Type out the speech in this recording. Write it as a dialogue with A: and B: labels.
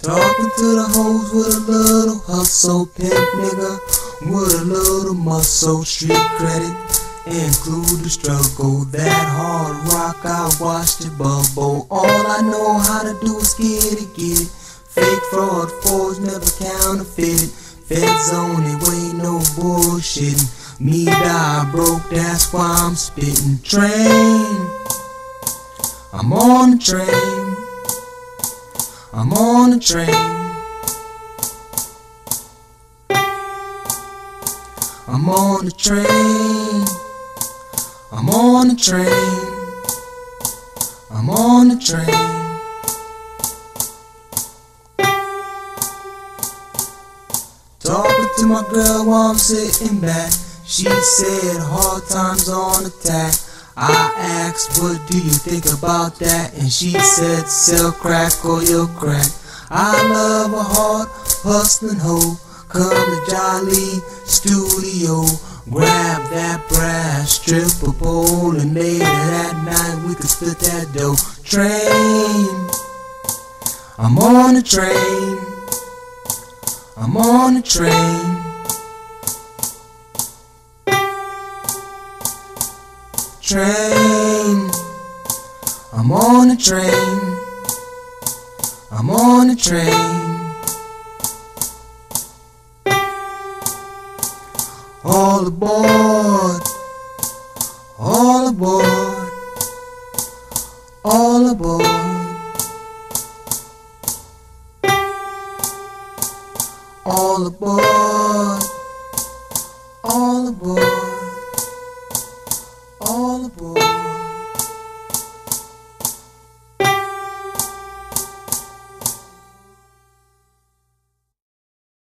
A: Talking to the hoes with a little hustle, pimp nigga, with a little muscle, street credit, include the struggle, that hard rock, I watched it bubble. All I know how to do is get it, fake fraud, forge, never counterfeit it, feds only way, no bullshitting, me die broke, that's why I'm spitting. Train, I'm on the train, I'm on the train, I'm on the train, I'm on the train, I'm on the train. Talking to my girl while I'm sitting back, she said hard times on attack. I asked, what do you think about that? And she said, sell crack or you'll crack. I love a hard hustling hoe. Come to Jolly Studio, grab that brass, strip a pole, and later that night we can split that dough. Train, I'm on the train, I'm on the train. Train, I'm on the train, I'm on the train. All aboard, all aboard, all aboard, all aboard.